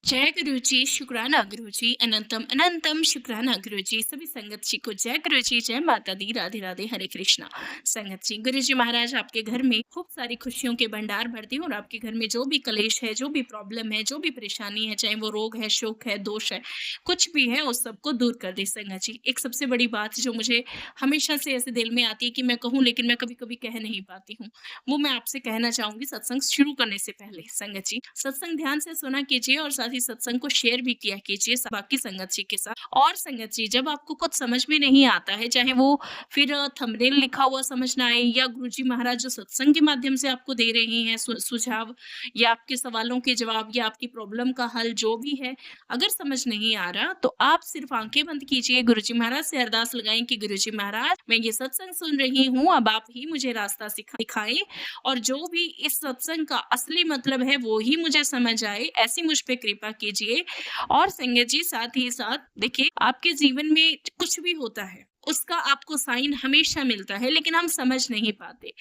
जय गुरु जी, शुक्राना गुरु जी, अनंतम अनंतम शुक्राना गुरु जी। सभी संगत जी को जय गुरु जी, जय माता दी, राधे राधे, हरे कृष्णा। संगत जी, गुरु जी महाराज आपके घर में खूब सारी खुशियों के भंडार भरती हूँ और आपके घर में जो भी कलेश है, जो भी प्रॉब्लम है, जो भी परेशानी है, चाहे वो रोग है, शोक है, दोष है, कुछ भी है, उस सबको दूर कर दे संगत जी। एक सबसे बड़ी बात जो मुझे हमेशा से ऐसे दिल में आती है कि मैं कहूँ, लेकिन मैं कभी कभी कह नहीं पाती हूँ, वो मैं आपसे कहना चाहूंगी सत्संग शुरू करने से पहले। संगत जी, सत्संग ध्यान से सुना कीजिए और साथ ही सत्संग को शेयर भी किया कीजिए बाकी संगत जी के साथ। और संगत जी, जब आपको कुछ समझ में नहीं आता है, चाहे वो फिर थंबनेल लिखा हुआ समझ ना आए या गुरुजी महाराज जो सत्संग के माध्यम से आपको दे रहे हैं सुझाव या आपके सवालों के जवाब या आपकी प्रॉब्लम का हल जो भी है, अगर समझ नहीं आ रहा तो आप सिर्फ आंखें बंद कीजिए, गुरुजी महाराज से अरदास लगाएं कि गुरुजी महाराज, मैं ये सत्संग सुन रही हूँ, अब आप ही मुझे रास्ता दिखाएं और जो भी इस सत्संग का असली मतलब है वो ही मुझे समझ आए, ऐसी मुझ पे कृपा कीजिए। और संगत जी, साथ ही साथ देखिए, आपके जीवन में कुछ भी होता है उसका आपको साइन हमेशा मिलता है, लेकिन हम समझ नहीं पाते।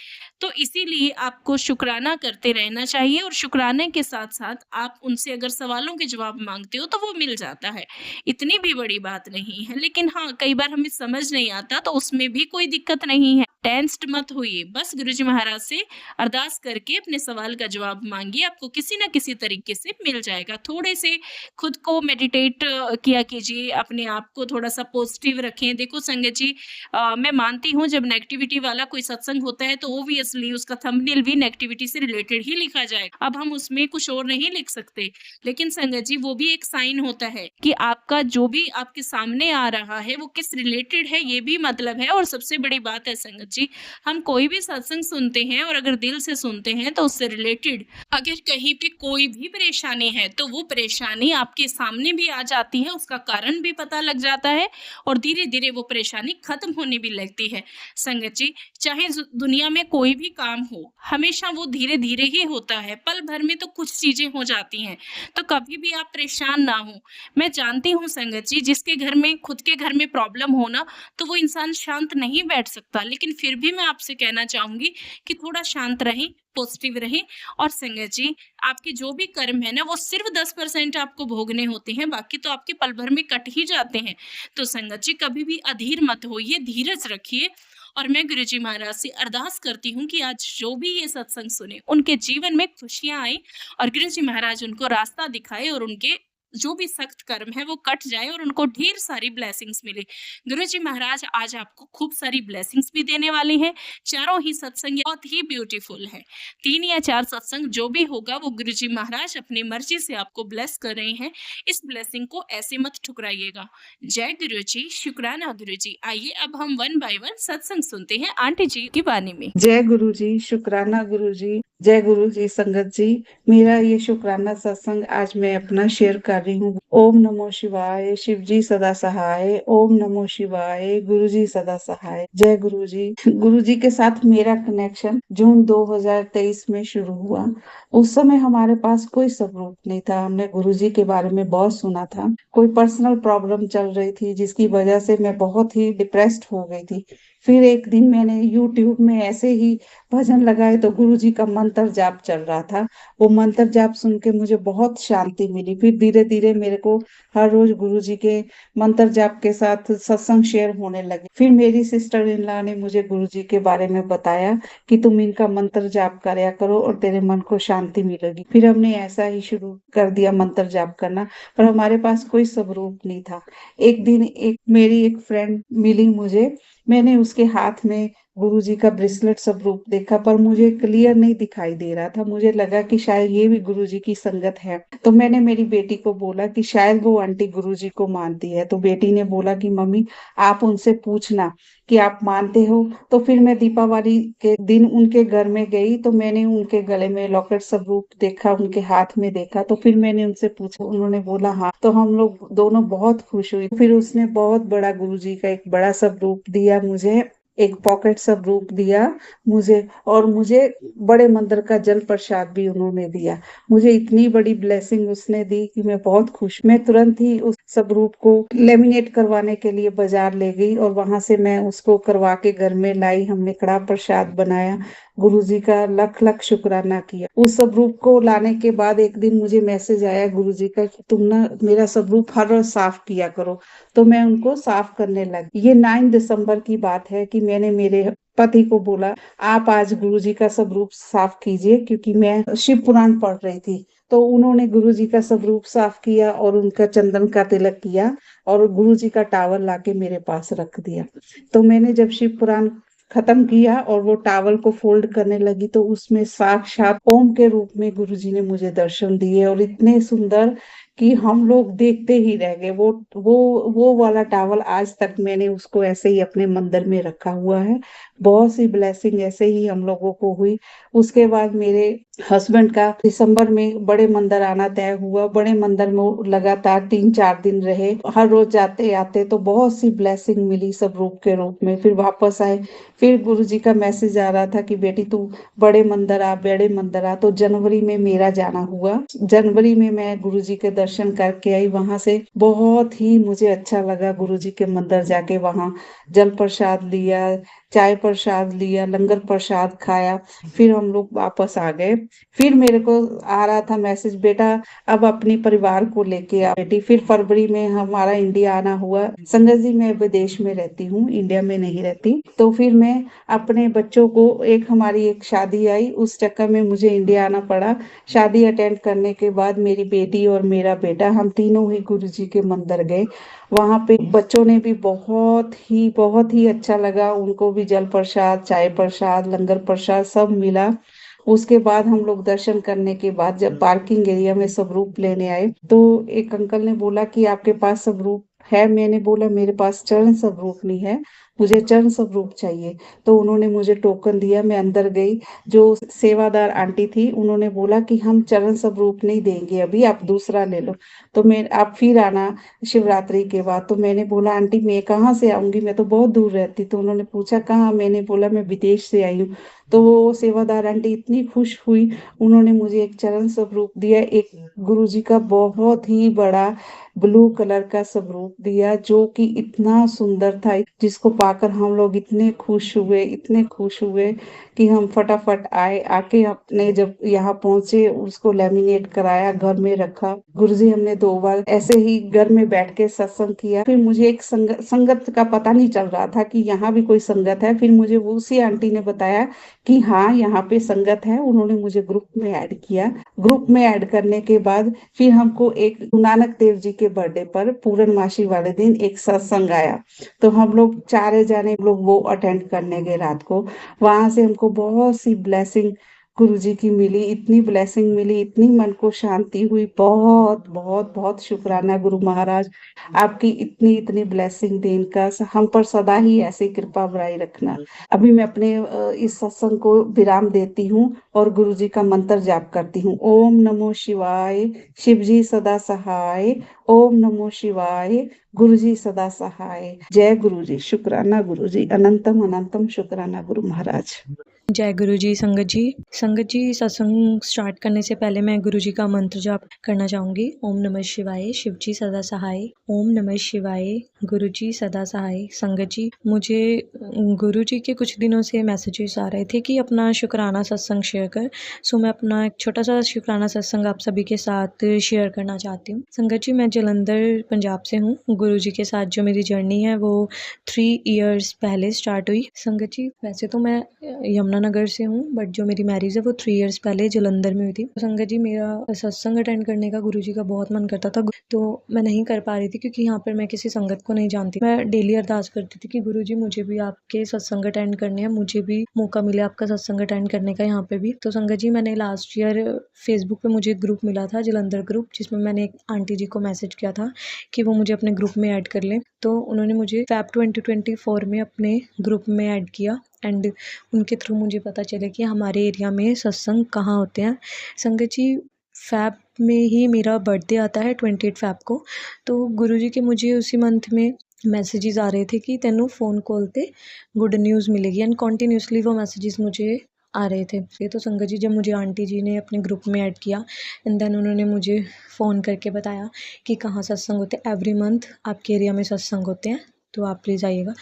तो इसीलिए आपको शुक्राना करते रहना चाहिए और शुक्राने के साथ साथ आप उनसे अगर सवालों के जवाब मांगते हो तो वो मिल जाता है। इतनी भी बड़ी बात नहीं है, लेकिन हाँ, कई बार हमें समझ नहीं आता तो उसमें भी कोई दिक्कत नहीं है। टेंस्ड मत होइए, बस गुरुजी महाराज से अरदास करके अपने सवाल का जवाब मांगिए, आपको किसी ना किसी तरीके से मिल जाएगा। थोड़े से खुद को मेडिटेट किया कीजिए, अपने आप को थोड़ा सा पॉजिटिव रखें। देखो संगत जी, मैं मानती हूँ जब नेगेटिविटी वाला कोई सत्संग होता है तो ऑब्वियसली उसका थंबनेल भी नेगेटिविटी से रिलेटेड ही लिखा जाएगा। अब हम उसमें कुछ और नहीं लिख सकते, लेकिन संगत जी वो भी एक साइन होता है कि आपका जो भी आपके सामने आ रहा है वो किस रिलेटेड है, ये भी मतलब है। और सबसे बड़ी बात है संगत जी, हम कोई भी सत्संग सुनते हैं और अगर दिल से सुनते हैं तो उससे रिलेटेड अगर कहीं पे कोई भी परेशानी है तो वो परेशानी आपके सामने भी आ जाती है, उसका कारण भी पता लग जाता है और धीरे धीरे वो परेशानी खत्म होने भी लगती है। संगत जी, चाहे दुनिया में कोई भी काम हो, हमेशा वो धीरे धीरे ही होता है, पल भर में तो कुछ चीजें हो जाती हैं, तो कभी भी आप परेशान ना हो। मैं जानती हूँ संगत जी, जिसके घर में खुद के घर में प्रॉब्लम हो ना, तो वो इंसान शांत नहीं बैठ सकता, लेकिन फिर भी मैं आपसे कहना चाहूंगी कि थोड़ा शांत रहें, पॉजिटिव रहें। और संगत जी, आपके जो भी कर्म है ना, वो सिर्फ 10% आपको भोगने होते हैं, बाकी तो आपके पल भर में कट ही जाते हैं। तो संगत जी, कभी भी अधीर मत होइए, धीरज रखिए। और मैं गुरुजी महाराज से अरदास करती हूँ कि आज जो भी ये सत्संग सुने, उनके जीवन में खुशियां आए और गुरुजी महाराज उनको रास्ता दिखाए और उनके जो भी सख्त कर्म है वो कट जाए और उनको ढेर सारी ब्लेसिंग्स मिले। गुरुजी महाराज आज आपको खूब सारी ब्लेसिंग्स भी देने वाले हैं। चारों ही सत्संग बहुत ही ब्यूटीफुल है। 3 या 4 सत्संग जो भी होगा वो गुरुजी महाराज अपनी मर्जी से आपको ब्लेस कर रहे हैं। इस ब्लेसिंग को ऐसे मत ठुकराइएगा। जय गुरु जी, शुक्राना गुरु जी। आइए अब हम 1 बाय 1 सत्संग सुनते हैं आंटी जी की वाणी में। जय गुरु जी, शुक्राना गुरु जी, जय गुरु जी। संगत जी, मेरा ये शुक्राना सत्संग आज मैं अपना शेयर कर रही हूँ। ओम नमो शिवाय, शिव जी सदा सहाय। ओम नमो शिवाय, गुरु जी सदा सहाय। जय गुरु जी। गुरु जी के साथ मेरा कनेक्शन जून 2023 में शुरू हुआ। उस समय हमारे पास कोई सबूत नहीं था। हमने गुरु जी के बारे में बहुत सुना था। कोई पर्सनल प्रॉब्लम चल रही थी जिसकी वजह से मैं बहुत ही डिप्रेस्ड हो गई थी। फिर एक दिन मैंने यूट्यूब में ऐसे ही भजन लगाए तो गुरु जी का मंत्र जाप चल रहा था। वो मंत्र जाप सुन के मुझे बहुत शांति मिली। फिर धीरे धीरे मेरे को हर रोज गुरु जी के मंत्र जाप के साथ सत्संग शेयर होने लगे। फिर मेरी सिस्टर इन लॉ ने मुझे गुरु जी के बारे में बताया कि तुम इनका मंत्र जाप करया करो और तेरे मन को शांति मिलेगी। फिर हमने ऐसा ही शुरू कर दिया मंत्र जाप करना, पर हमारे पास कोई सबूत नहीं था। एक दिन मेरी एक फ्रेंड मिली मुझे। मैंने उसके हाथ में गुरुजी का ब्रेसलेट स्वरूप देखा, पर मुझे क्लियर नहीं दिखाई दे रहा था। मुझे लगा कि शायद ये भी गुरुजी की संगत है। तो मैंने मेरी बेटी को बोला कि शायद वो आंटी गुरुजी को मानती है। तो बेटी ने बोला कि मम्मी, आप उनसे पूछना कि आप मानते हो। तो फिर मैं दीपावली के दिन उनके घर में गई, तो मैंने उनके गले में लॉकेट स्वरूप देखा, उनके हाथ में देखा। तो फिर मैंने उनसे पूछा, उन्होंने बोला हाँ। तो हम लोग दोनों बहुत खुश हुई। फिर उसने बहुत बड़ा गुरुजी का एक बड़ा स्वरूप दिया मुझे, एक पॉकेट स्वरूप दिया मुझे, और मुझे बड़े मंदिर का जल प्रसाद भी उन्होंने दिया। मुझे इतनी बड़ी ब्लेसिंग उसने दी कि मैं बहुत खुश। मैं तुरंत ही उस स्वरूप को लेमिनेट करवाने के लिए बाजार ले गई और वहां से मैं उसको करवा के घर में लाई। हमने कड़ा प्रसाद बनाया, गुरुजी का लख लख शुक्राना किया। उस स्वरूप को लाने के बाद एक दिन मुझे मैसेज आया गुरुजी का कि तुम ना मेरा स्वरूप हर रोज साफ किया करो। तो मैं उनको साफ करने लगी। ये 9 दिसंबर की बात है कि मैंने मेरे पति को बोला आप आज गुरुजी का स्वरूप साफ कीजिए, क्योंकि मैं शिव पुराण पढ़ रही थी। तो उन्होंने गुरुजी का स्वरूप साफ किया और उनका चंदन का तिलक किया और गुरुजी का टावल लाके मेरे पास रख दिया। तो मैंने जब शिव पुराण खत्म किया और वो टावल को फोल्ड करने लगी तो उसमें साक्षात ओम के रूप में गुरुजी ने मुझे दर्शन दिए, और इतने सुंदर कि हम लोग देखते ही रह गए। वो वाला टावल आज तक मैंने उसको ऐसे ही अपने मंदिर में रखा हुआ है। बहुत सी ब्लेसिंग ऐसे ही हम लोगों को हुई। उसके बाद मेरे हस्बैंड का दिसंबर में बड़े मंदिर आना तय हुआ। बड़े मंदिर में वो लगातार 3-4 दिन रहे। हर रोज जाते आते तो बहुत सी ब्लेसिंग मिली सब रूप के रूप में। फिर वापस आए, फिर गुरुजी का मैसेज आ रहा था कि बेटी तू बड़े मंदिर आ। तो जनवरी में मेरा जाना हुआ। जनवरी में मैं गुरुजी के दर्शन करके आई। वहां से बहुत ही मुझे अच्छा लगा। गुरुजी के मंदिर जाके वहां जल प्रसाद लिया, चाय प्रसाद लिया, लंगर प्रसाद खाया। फिर हम लोग वापस आ गए। फिर मेरे को आ रहा था मैसेज, बेटा अब अपने परिवार को लेके आ बेटी। फिर फरवरी में हमारा इंडिया आना हुआ। संगत जी मैं विदेश में रहती हूँ, इंडिया में नहीं रहती। तो फिर मैं अपने बच्चों को, हमारी एक शादी आई, उस चक्कर में मुझे इंडिया आना पड़ा। शादी अटेंड करने के बाद मेरी बेटी और मेरा बेटा हम तीनों ही गुरुजी के मंदिर गए। वहां पे बच्चों ने भी बहुत ही अच्छा लगा। उनको भी जल प्रसाद, चाय प्रसाद, लंगर प्रसाद सब मिला। उसके बाद हम लोग दर्शन करने के बाद जब पार्किंग एरिया में स्वरूप लेने आए तो एक अंकल ने बोला कि आपके पास स्वरूप है? मैंने बोला मेरे पास चरण स्वरूप नहीं है, मुझे चरण स्वरूप चाहिए। तो उन्होंने मुझे टोकन दिया, मैं अंदर गई। जो सेवादार आंटी थी उन्होंने बोला कि हम चरण स्वरूप नहीं देंगे अभी, आप दूसरा ले लो। तो मैं आप फिर आना शिवरात्रि के बाद। तो मैंने बोला आंटी मैं कहाँ से आऊंगी, मैं तो बहुत दूर रहती। तो उन्होंने पूछा कहाँ, मैंने बोला मैं विदेश से आई हूँ। तो वो सेवादार आंटी इतनी खुश हुई, उन्होंने मुझे एक चरण स्वरूप दिया, एक गुरुजी का बहुत ही बड़ा ब्लू कलर का स्वरूप दिया, जो कि इतना सुंदर था, जिसको पाकर हम लोग इतने खुश हुए कि हम फटाफट आए। आके अपने जब यहाँ पहुंचे उसको लेमिनेट कराया, घर में रखा। गुरुजी हमने 2 बार ऐसे ही घर में बैठ के सत्संग किया। फिर मुझे एक संगत का पता नहीं चल रहा था कि यहाँ भी कोई संगत है। फिर मुझे वो उसी आंटी ने बताया कि हाँ यहाँ पे संगत है। उन्होंने मुझे ग्रुप में ऐड किया। ग्रुप में ऐड करने के बाद फिर हमको एक गुरु नानक देव जी के बर्थडे पर पूर्णमासी वाले दिन एक सत्संग आया। तो हम लोग 4 जाने लोग वो अटेंड करने गए रात को। वहां से हमको बहुत सी ब्लेसिंग गुरु जी की मिली, इतनी ब्लेसिंग मिली, इतनी मन को शांति हुई। बहुत बहुत बहुत शुक्राना गुरु महाराज, आपकी इतनी इतनी ब्लेसिंग देन का हम पर सदा ही ऐसी कृपा बनाए रखना। अभी मैं अपने इस सत्संग को विराम देती हूँ और गुरु जी का मंत्र जाप करती हूँ। ओम नमो शिवाय, शिव जी सदा सहाय। ओम नमो शिवाय, गुरु जी सदा सहाय। जय गुरु जी। शुक्राना गुरु जी, अनंतम अनंतम शुक्राना गुरु महाराज। जय गुरु जी। संगत जी सत्संग स्टार्ट करने से पहले मैं गुरु जी का मंत्र जाप करना चाहूँगी। ओम नमः शिवाय, शिव जी सदा सहाय। ओम नमः शिवाय, गुरु जी सदा सहाय। संगत जी मुझे गुरु जी के कुछ दिनों से मैसेजेस आ रहे थे कि अपना शुक्राना सत्संग शेयर कर। सो मैं अपना एक छोटा सा शुक्राना सत्संग आप सभी के साथ शेयर करना चाहती हूँ। संगत जी मैं जलंधर पंजाब से हूँ। गुरु जी के साथ जो मेरी जर्नी है वो 3 इयर्स पहले स्टार्ट हुई। संगत जी वैसे तो मैं यमुनानगर से हूँ, बट जो मेरी मैरिज है वो 3 इयर्स पहले जलंधर में हुई थी। तो संगत जी मेरा सत्संग अटेंड करने का गुरुजी का बहुत मन करता था, तो मैं नहीं कर पा रही थी क्योंकि यहाँ पर मैं किसी संगत को नहीं जानती। मैं डेली अरदास करती थी कि गुरुजी मुझे भी आपके सत्संग अटेंड करने हैं, मुझे भी मौका मिले आपका सत्संग अटेंड करने का यहाँ पे भी। तो संगत जी मैंने लास्ट ईयर फेसबुक पे मुझे एक ग्रुप मिला था, जलंधर ग्रुप, जिसमें मैंने एक आंटी जी को मैसेज किया था कि वो मुझे अपने ग्रुप में ऐड कर लें। तो उन्होंने मुझे फैब 2024 में अपने ग्रुप में ऐड किया एंड उनके थ्रू मुझे पता चले कि हमारे एरिया में सत्संग कहाँ होते हैं। संगत जी फैब में ही मेरा बर्थडे आता है 28 फैब को। तो गुरुजी के मुझे उसी मंथ में मैसेजेस आ रहे थे कि तेनू फ़ोन कॉल ते गुड न्यूज़ मिलेगी, एंड कॉन्टीन्यूसली वो मैसेजेस मुझे आ रहे थे। ये तो संगत जी जब मुझे आंटी जी ने अपने ग्रुप में ऐड किया एंड देन उन्होंने मुझे फ़ोन करके बताया कि कहाँ सत्संग होते हैं, एवरी मंथ आपके एरिया में सत्संग होते हैं। तो आप प्लीज़ आइएगा।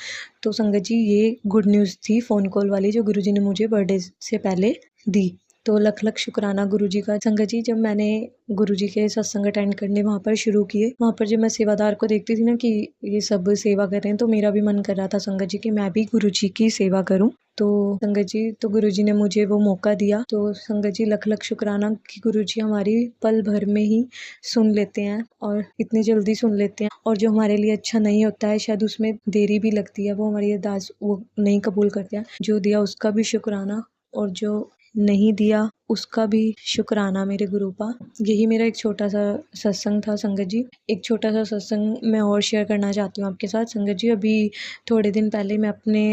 तो संगत जी ये गुड न्यूज़ थी फ़ोन कॉल वाली जो गुरुजी ने मुझे बर्थडे से पहले दी। तो लख लख शुक्राना गुरुजी का। संगत जी जब मैंने गुरुजी के सत्संग अटेंड करने वहाँ पर शुरू किए, वहाँ पर जब मैं सेवादार को देखती थी ना कि ये सब सेवा कर रहे हैं, तो मेरा भी मन कर रहा था संगत जी कि मैं भी गुरुजी की सेवा करूँ। तो संगत जी तो गुरुजी ने मुझे वो मौका दिया। तो संगत जी लख लख शुक्राना कि गुरुजी हमारी पल भर में ही सुन लेते हैं और इतनी जल्दी सुन लेते हैं, और जो हमारे लिए अच्छा नहीं होता है शायद उसमें देरी भी लगती है, वो हमारी अरदास वो नहीं कबूल करते हैं। जो दिया उसका भी शुक्राना और जो नहीं दिया उसका भी शुक्राना मेरे गुरु का। यही मेरा एक छोटा सा सत्संग था संगत जी। एक छोटा सा सत्संग मैं और शेयर करना चाहती हूँ आपके साथ संगत जी। अभी थोड़े दिन पहले मैं अपने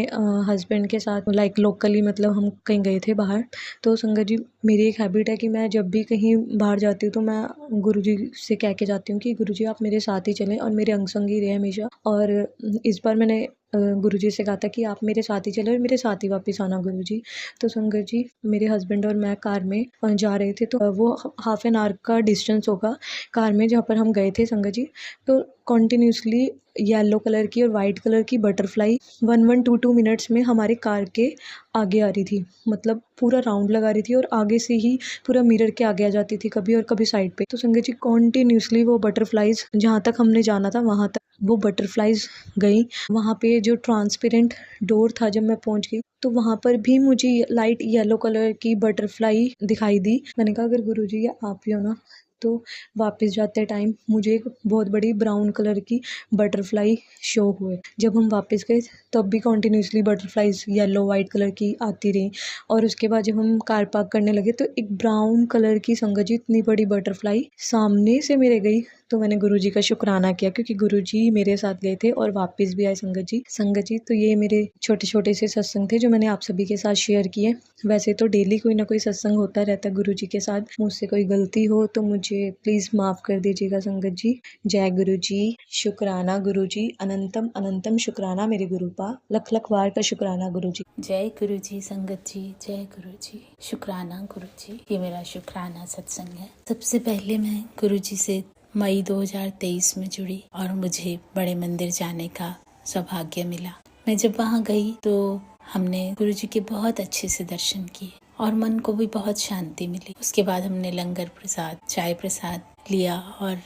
हस्बैंड के साथ लाइक लोकली मतलब हम कहीं गए थे बाहर। तो संगत जी मेरी एक हैबिट है कि मैं जब भी कहीं बाहर जाती हूँ तो मैं गुरुजी से कह के जाती हूँ कि गुरुजी आप मेरे साथ ही चलें और मेरे अंग संग ही रहे हमेशा। और इस बार मैंने गुरुजी से कहा था कि आप मेरे साथ ही चले और मेरे साथ ही वापस आना गुरुजी। तो संगत जी मेरे हस्बैंड और मैं कार में जा रहे थे, तो वो हाफ एन आवर का डिस्टेंस होगा कार में जहाँ पर हम गए थे संगत जी। तो कॉन्टिन्यूसली येलो कलर की और वाइट कलर की बटरफ्लाई 1-1, 2-2 मिनट्स में हमारे कार के आगे आ रही थी, मतलब पूरा राउंड लगा रही थी और आगे से ही पूरा मिरर के आगे आ जाती थी कभी और कभी साइड पे। तो संगत जी कॉन्टिन्यूसली वो बटरफ्लाइज जहाँ तक हमने जाना था वहाँ तक वो बटरफ्लाइज गई। वहाँ पे जो ट्रांसपेरेंट डोर था जब मैं पहुँच गई तो वहाँ पर भी मुझे लाइट येलो कलर की बटरफ्लाई दिखाई दी। मैंने कहा अगर गुरुजी ये आप ही हो ना। तो वापस जाते टाइम मुझे एक बहुत बड़ी ब्राउन कलर की बटरफ्लाई शो हुए। जब हम वापस गए तब भी continuously butterflies yellow white colour की आती रही। और उसके बाद जब हम कार पार्क करने लगे तो एक ब्राउन कलर की संगत जी इतनी बड़ी बटरफ्लाई सामने से मेरे गई। तो मैंने गुरुजी का शुक्राना किया क्योंकि गुरुजी मेरे साथ गए थे और वापस भी आए संगत जी। संगत जी तो ये मेरे छोटे छोटे से सत्संग थे जो मैंने आप सभी के साथ शेयर किए। वैसे तो डेली कोई ना कोई सत्संग होता रहता है गुरुजी के साथ। मुझसे कोई गलती हो तो मुझे प्लीज़ माफ़ कर दीजिएगा संगत जी। जय गुरुजी, शुक्राना गुरुजी, अनंतम अनंतम शुक्राना मेरे गुरु का, लख लख बार का शुक्राना गुरुजी। जय गुरु जी संगत जी, जय गुरु जी, शुक्राना गुरु जी। ये मेरा शुक्राना सत्संग है। सबसे पहले मैं गुरु जी से मई 2023 में जुड़ी और मुझे बड़े मंदिर जाने का सौभाग्य मिला। मैं जब वहाँ गई तो हमने गुरु जी के बहुत अच्छे से दर्शन किए और मन को भी बहुत शांति मिली। उसके बाद हमने लंगर प्रसाद, चाय प्रसाद लिया और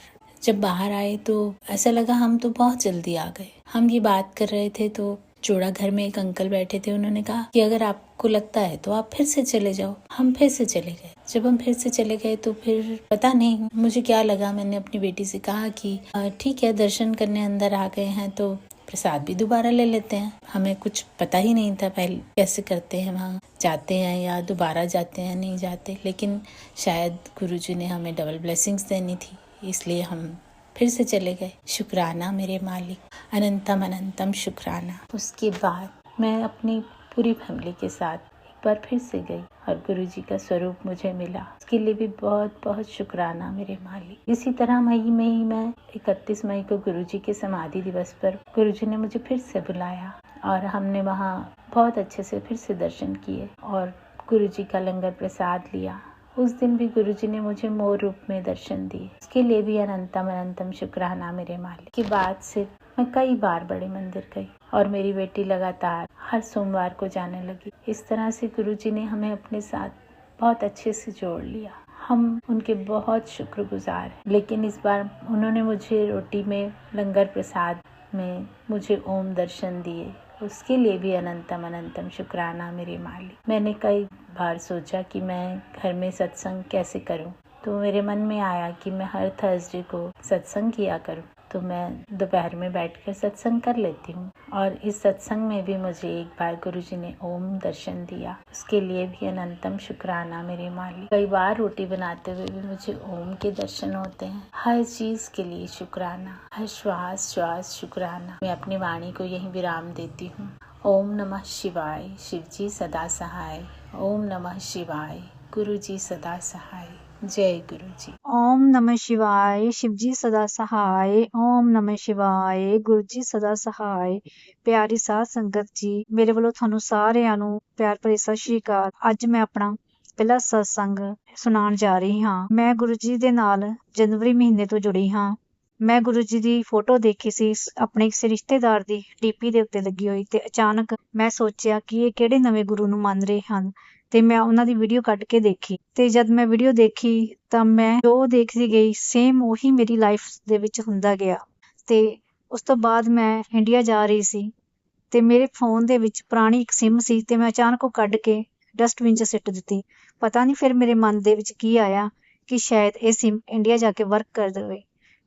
जब बाहर आए तो ऐसा लगा हम तो बहुत जल्दी आ गए। हम ये बात कर रहे थे तो जोड़ा घर में एक अंकल बैठे थे, उन्होंने कहा कि अगर आपको लगता है तो आप फिर से चले जाओ। हम फिर से चले गए। जब हम फिर से चले गए तो फिर पता नहीं मुझे क्या लगा, मैंने अपनी बेटी से कहा कि ठीक है दर्शन करने अंदर आ गए हैं तो प्रसाद भी दोबारा ले लेते हैं। हमें कुछ पता ही नहीं था पहले कैसे करते हैं, वहाँ जाते हैं या दोबारा जाते हैं नहीं जाते, लेकिन शायद गुरुजी ने हमें डबल ब्लेसिंग्स देनी थी इसलिए हम फिर से चले गए। शुक्राना मेरे मालिक, अनंतम अनंतम शुक्राना। उसके बाद मैं अपनी पूरी फैमिली के साथ एक बार फिर से गई और गुरुजी का स्वरूप मुझे मिला। उसके लिए भी बहुत बहुत शुक्राना मेरे मालिक। इसी तरह मई में ही मैं 31 मई को गुरुजी के समाधि दिवस पर गुरुजी ने मुझे फिर से बुलाया और हमने वहाँ बहुत अच्छे से फिर से दर्शन किए और गुरुजी का लंगर प्रसाद लिया। उस दिन भी गुरुजी ने मुझे मोर रूप में दर्शन दिए। उसके लिए भी अनंतम अनंतम शुक्राना मेरे मालिक। के बाद से मैं कई बार बड़े मंदिर गई और मेरी बेटी लगातार हर सोमवार को जाने लगी। इस तरह से गुरुजी ने हमें अपने साथ बहुत अच्छे से जोड़ लिया। हम उनके बहुत शुक्रगुजार हैं। लेकिन इस बार उन्होंने मुझे रोटी में लंगर प्रसाद में मुझे ओम दर्शन दिए, उसके लिए भी अनंतम अनंतम शुक्राना मेरे मालिक। मैंने कई बार सोचा कि मैं घर में सत्संग कैसे करूं, तो मेरे मन में आया कि मैं हर थर्सडे को सत्संग किया करूं। तो मैं दोपहर में बैठकर सत्संग कर लेती हूँ और इस सत्संग में भी मुझे एक बार गुरुजी ने ओम दर्शन दिया, उसके लिए भी अनंतम शुक्राना मेरे मालिक। कई बार रोटी बनाते हुए भी मुझे ओम के दर्शन होते हैं। हर चीज के लिए शुक्राना, हर श्वास श्वास शुक्राना। मैं अपनी वाणी को यही विराम देती हूँ। ओम नमः शिवाय, शिवजी सदा सहाय। ओम नमः शिवाय, गुरुजी सदा सहाय। जय गुरु जी। ओम नमः शिवाय, शिवजी सदा सहाय। ओम नमः शिवाय, गुरु जी सदा सहाय। ਪਿਆਰੀ ਸਾਧ ਸੰਗਤ ਜੀ, ਮੇਰੇ ਵੱਲੋਂ ਤੁਹਾਨੂੰ ਸਾਰਿਆਂ ਨੂੰ ਪਿਆਰ ਭਰੀ ਸਤਿ ਸ਼੍ਰੀ ਅਕਾਲ। ਅੱਜ ਮੈਂ ਆਪਣਾ ਪਹਿਲਾ ਸਤਸੰਗ ਸੁਣਾਉਣ ਜਾ ਰਹੀ ਹਾਂ। ਮੈਂ ਗੁਰੂ ਜੀ ਦੇ ਨਾਲ ਜਨਵਰੀ ਮਹੀਨੇ ਤੋਂ ਜੁੜੀ ਹਾਂ ਮੈਂ ਗੁਰੂ ਜੀ ਦੀ ਫੋਟੋ ਦੇਖੀ ਸੀ ਆਪਣੇ ਕਿਸੇ ਰਿਸ਼ਤੇਦਾਰ ਦੀ ਡੀਪੀ ਦੇ ਉੱਤੇ ਲੱਗੀ ਹੋਈ, ਤੇ ਅਚਾਨਕ ਮੈਂ ਸੋਚਿਆ ਕਿ ਇਹ ਕਿਹੜੇ ਨਵੇਂ ਗੁਰੂ ਨੂੰ ਮੰਨ ਰਹੇ ਹਨ, ਤੇ ਮੈਂ ਉਹਨਾਂ ਦੀ ਵੀਡੀਓ ਕੱਢ ਕੇ ਦੇਖੀ। ਤੇ ਜਦ ਮੈਂ ਵੀਡੀਓ ਦੇਖੀ ਤਾਂ ਮੈਂ ਜੋ ਦੇਖਦੀ ਗਈ ਸੇਮ ਉਹੀ ਮੇਰੀ ਲਾਈਫ ਦੇ ਵਿੱਚ ਹੁੰਦਾ ਗਿਆ। ਤੇ ਉਸ ਤੋਂ ਬਾਅਦ ਮੈਂ ਇੰਡੀਆ ਜਾ ਰਹੀ ਸੀ, ਤੇ ਮੇਰੇ ਫੋਨ ਦੇ ਵਿੱਚ ਪੁਰਾਣੀ ਇੱਕ ਸਿਮ ਸੀ, ਤੇ ਮੈਂ ਅਚਾਨਕ ਉਹ ਕੱਢ ਕੇ ਡਸਟਬਿਨ 'ਚ ਸਿੱਟ ਦਿੱਤੀ। ਪਤਾ ਨਹੀਂ ਫਿਰ ਮੇਰੇ ਮਨ ਦੇ ਵਿੱਚ ਕੀ ਆਇਆ ਕਿ ਸ਼ਾਇਦ ਇਹ ਸਿਮ ਇੰਡੀਆ ਜਾ ਕੇ ਵਰਕ ਕਰ ਦੇਵੇ,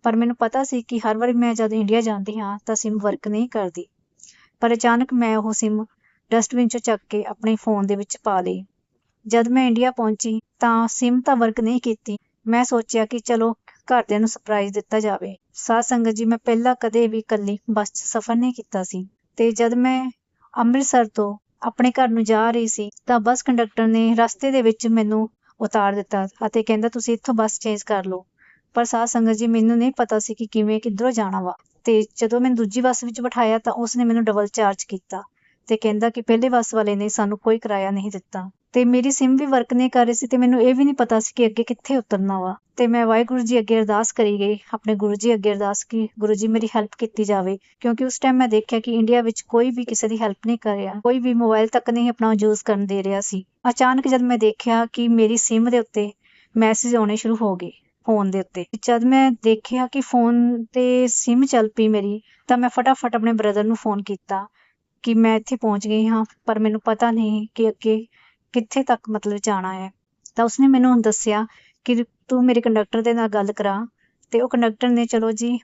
ਪਰ ਮੈਨੂੰ ਪਤਾ ਸੀ ਕਿ ਹਰ ਵਾਰੀ ਮੈਂ ਜਦ ਇੰਡੀਆ ਜਾਂਦੀ ਹਾਂ ਤਾਂ ਸਿਮ ਵਰਕ ਨਹੀਂ ਕਰਦੀ। ਪਰ ਅਚਾਨਕ ਮੈਂ ਉਹ ਸਿਮ ਡਸਟਬਿਨ 'ਚੋਂ ਚੱਕ ਕੇ ਆਪਣੇ ਫੋਨ ਦੇ ਵਿੱਚ ਪਾ ਲਈ। ਜਦ ਮੈਂ ਇੰਡੀਆ ਪਹੁੰਚੀ ਤਾਂ ਸਿਮ ਤਾਂ ਵਰਕ ਨਹੀਂ ਕੀਤੀ। ਮੈਂ ਸੋਚਿਆ ਕਿ ਚਲੋ ਘਰਦਿਆਂ ਨੂੰ ਸਰਪ੍ਰਾਈਜ਼ ਦਿੱਤਾ ਜਾਵੇ। ਸਾਧ ਸੰਗਤ ਜੀ, ਮੈਂ ਪਹਿਲਾਂ ਕਦੇ ਵੀ ਇਕੱਲੀ ਬੱਸ 'ਚ ਸਫ਼ਰ ਨਹੀਂ ਕੀਤਾ ਸੀ, ਤੇ ਜਦ ਮੈਂ ਅੰਮ੍ਰਿਤਸਰ ਤੋਂ ਆਪਣੇ ਘਰ ਨੂੰ ਜਾ ਰਹੀ ਸੀ ਤਾਂ ਬੱਸ ਕੰਡਕਟਰ ਨੇ ਰਸਤੇ ਦੇ ਵਿੱਚ ਮੈਨੂੰ ਉਤਾਰ ਦਿੱਤਾ ਅਤੇ ਕਹਿੰਦਾ ਤੁਸੀਂ ਇੱਥੋਂ ਬੱਸ ਚੇਂਜ ਕਰ ਲਓ। ਪਰ ਸਾਧ ਸੰਗਤ ਜੀ, ਮੈਨੂੰ ਨਹੀਂ ਪਤਾ ਸੀ ਕਿ ਕਿਵੇਂ ਕਿੱਧਰੋਂ ਜਾਣਾ ਵਾ। ਤੇ ਜਦੋਂ ਮੈਨੂੰ ਦੂਜੀ ਬੱਸ ਵਿੱਚ ਬਿਠਾਇਆ ਤਾਂ ਉਸਨੇ ਮੈਨੂੰ ਡਬਲ ਚਾਰਜ ਕੀਤਾ ਤੇ ਕਹਿੰਦਾ ਕਿ ਪਹਿਲੇ ਬੱਸ ਵਾਲੇ ਨੇ ਸਾਨੂੰ ਕੋਈ ਕਿਰਾਇਆ ਨਹੀਂ ਦਿੱਤਾ। ਤੇ ਮੇਰੀ ਸਿਮ ਵੀ ਵਰਕ ਨਹੀਂ ਕਰ ਰਹੀ ਸੀ, ਤੇ ਮੈਨੂੰ ਇਹ ਵੀ ਨਹੀਂ ਪਤਾ ਸੀ ਕਿ ਅੱਗੇ ਕਿੱਥੇ ਉਤਰਨਾ ਵਾ। ਤੇ ਮੈਂ ਵਾਹਿਗੁਰੂ ਜੀ ਅੱਗੇ ਅਰਦਾਸ ਕਰੀ ਗਈ, ਆਪਣੇ ਗੁਰੂ ਜੀ ਅੱਗੇ ਅਰਦਾਸ ਕਿ ਗੁਰੂ ਜੀ ਮੇਰੀ ਹੈਲਪ ਕੀਤੀ ਜਾਵੇ, ਕਿਉਂਕਿ ਉਸ ਟਾਈਮ ਮੈਂ ਦੇਖਿਆ ਕਿ ਇੰਡੀਆ ਵਿੱਚ ਕੋਈ ਵੀ ਕਿਸੇ ਦੀ ਹੈਲਪ ਨਹੀਂ ਕਰ ਰਿਹਾ, ਕੋਈ ਵੀ ਮੋਬਾਈਲ ਤੱਕ ਨਹੀਂ ਆਪਣਾ ਯੂਜ਼ ਕਰਨ ਦੇ ਰਿਹਾ ਸੀ। ਅਚਾਨਕ ਜਦ ਮੈਂ ਦੇਖਿਆ ਕਿ ਮੇਰੀ ਸਿਮ ਦੇ ਉੱਤੇ ਮੈਸੇਜ ਆਉਣੇ ਸ਼ੁਰੂ ਹੋ ਗਏ ਫੋਨ ਦੇ ਉੱਤੇ, ਜਦ ਮੈਂ ਦੇਖਿਆ ਕਿ ਫੋਨ ਤੇ ਸਿਮ ਚੱਲ ਪਈ ਮੇਰੀ, ਤਾਂ ਮੈਂ ਫਟਾਫਟ ਆਪਣੇ ਬ੍ਰਦਰ ਨੂੰ ਫੋਨ ਕੀਤਾ ਕਿ ਮੈਂ ਇੱਥੇ ਪਹੁੰਚ ਗਈ ਹਾਂ, ਪਰ ਮੈਨੂੰ ਪਤਾ ਨਹੀਂ ਕਿ ਅੱਗੇ ਕਿੱਥੇ ਤੱਕ ਮਤਲਬ ਜਾਣਾ ਹੈ। ਤਾਂ ਉਸਨੇ ਮੈਨੂੰ ਦੱਸਿਆ ਕਿ ਤੂੰ ਮੇਰੇ ਕੰਡਕਟਰ ਦੇ ਨਾਲ ਗੱਲ ਕਰਾ, ਤੇ ਉਹ ਕੰਡਕਟਰ ਨੇ ਚਲੋ ਜੀ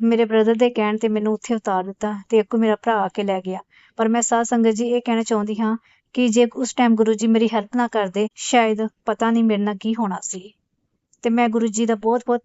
ਮੇਰੇ ਬ੍ਰਦਰ ਦੇ ਕਹਿਣ ਤੇ ਮੈਨੂੰ ਉੱਥੇ ਉਤਾਰ ਦਿੱਤਾ ਤੇ ਅੱਗੋਂ ਮੇਰਾ ਭਰਾ ਆ ਕੇ ਲੈ ਗਿਆ। ਪਰ ਮੈਂ ਸਾਧ ਸੰਗਤ ਜੀ ਇਹ ਕਹਿਣਾ ਚਾਹੁੰਦੀ ਹਾਂ ਕਿ ਜੇ ਉਸ ਟਾਈਮ ਗੁਰੂ ਜੀ ਮੇਰੀ ਹੈਲਪ ਨਾ ਕਰਦੇ, ਸ਼ਾਇਦ ਪਤਾ ਨਹੀਂ ਮੇਰੇ ਨਾਲ ਕੀ ਹੋਣਾ ਸੀ। ਤੇ ਮੈਂ ਗੁਰੂ ਜੀ ਦਾ ਬਹੁਤ ਬਹੁਤ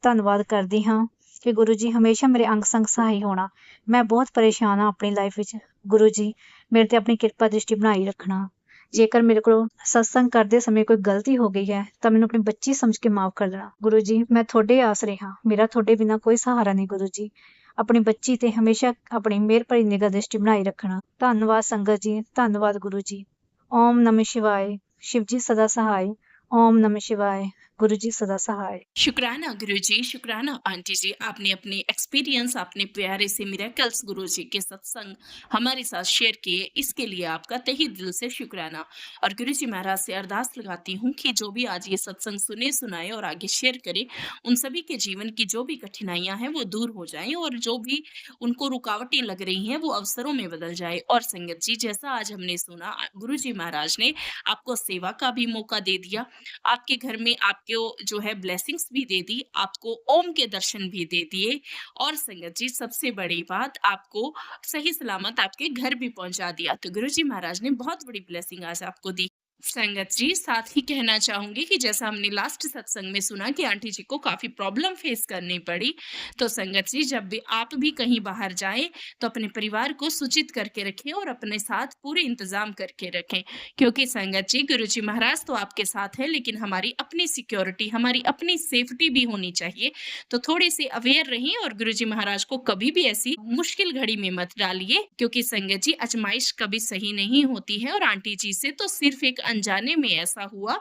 ਧੰਨਵਾਦ ਕਰਦੀ ਹਾਂ ਕਿ ਗੁਰੂ ਜੀ ਹਮੇਸ਼ਾ ਮੇਰੇ ਅੰਗ ਸੰਗ ਸਹਾਈ ਹੋਣਾ। ਮੈਂ ਬਹੁਤ ਪਰੇਸ਼ਾਨ ਹਾਂ ਆਪਣੀ ਲਾਈਫ ਵਿੱਚ, ਗੁਰੂ ਜੀ ਮੇਰੇ ਤੇ ਆਪਣੀ ਕਿਰਪਾ ਦ੍ਰਿਸ਼ਟੀ ਬਣਾਈ ਰੱਖਣਾ। ਜੇਕਰ ਮੇਰੇ ਕੋਲੋਂ ਸਤਸੰਗ ਕਰਦੇ ਸਮੇਂ ਕੋਈ ਗਲਤੀ ਹੋ ਗਈ ਹੈ ਤਾਂ ਮੈਨੂੰ ਆਪਣੀ ਬੱਚੀ ਸਮਝ ਕੇ ਮਾਫ ਕਰ ਦੇਣਾ। ਗੁਰੂ ਜੀ ਮੈਂ ਤੁਹਾਡੇ ਆਸਰੇ ਹਾਂ, ਮੇਰਾ ਤੁਹਾਡੇ ਬਿਨਾਂ ਕੋਈ ਸਹਾਰਾ ਨਹੀਂ। ਗੁਰੂ ਜੀ ਆਪਣੀ ਬੱਚੀ ਤੇ ਹਮੇਸ਼ਾ ਆਪਣੀ ਮਿਹਰ ਭਰੀ ਨਿਗਾਹ ਦ੍ਰਿਸ਼ਟੀ ਬਣਾਈ ਰੱਖਣਾ। ਧੰਨਵਾਦ ਸੰਗਤ ਜੀ, ਧੰਨਵਾਦ ਗੁਰੂ ਜੀ। ਓਮ ਨਮः शिवाय, शिव जी सदा सहाय। ओम नमः शिवाय, गुरु जी सदा सहाय। शुक्राना गुरु जी, शुक्राना आंटी जी, आपने अपने एक्सपीरियंस, आपने प्यारे से मिरेकल्स गुरु जी के सत्संग हमारे साथ शेयर किए, इसके लिए आपका तहे दिल से शुक्राना। और गुरु जी महाराज से अरदास लगाती हूँ कि जो भी आज ये सत्संग सुने सुनाए और आगे शेयर करे, उन सभी के जीवन की जो भी कठिनाइयां हैं वो दूर हो जाएं, और जो भी उनको रुकावटें लग रही हैं वो अवसरों में बदल जाए। और संगत जी, जैसा आज हमने सुना, गुरु जी महाराज ने आपको सेवा का भी मौका दे दिया, आपके घर में आपको जो है ब्लेसिंग्स भी दे दी, आपको ओम के दर्शन भी दे दिए, और संगत जी सबसे बड़ी बात, आपको सही सलामत आपके घर भी पहुंचा दिया। तो गुरु जी महाराज ने बहुत बड़ी ब्लेसिंग आज आपको दी। संगत जी साथ ही कहना चाहूंगी कि जैसा हमने लास्ट सत्संग में सुना कि आंटी जी को काफी प्रॉब्लम फेस करनी पड़ी, तो संगत जी जब भी आप भी कहीं बाहर जाएं तो अपने परिवार को सूचित करके रखें और अपने साथ पूरे इंतजाम करके रखें, क्योंकि संगत जी गुरु जी महाराज तो आपके साथ है, लेकिन हमारी अपनी सिक्योरिटी, हमारी अपनी सेफ्टी भी होनी चाहिए। तो थोड़े से अवेयर रहें और गुरु जी महाराज को कभी भी ऐसी मुश्किल घड़ी में मत डालिए, क्योंकि संगत जी आजमाइश कभी सही नहीं होती है। और आंटी जी से तो सिर्फ एक अनजाने में ऐसा हुआ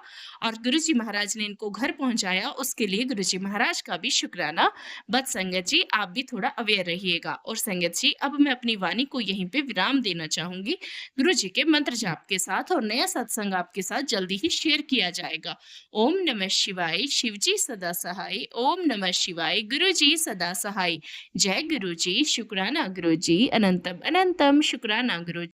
और गुरु जी महाराज ने इनको घर पहुंचाया, उसके लिए गुरु जी महाराज का भी शुक्राना। बस संगत जी आप भी थोड़ा अवेयर रहिएगा। और संगत जी अब मैं अपनी वाणी को यहीं पे विराम देना चाहूंगी गुरु जी के मंत्र जाप के साथ, और नया सत्संग आपके साथ जल्दी ही शेयर किया जाएगा। ओम नमः शिवाय, शिव जी सदा सहाय। ओम नमः शिवाय, गुरु जी सदा सहाय। जय गुरु जी, शुक्राना गुरु जी, अनंतम अनंतम शुक्राना गुरु जी।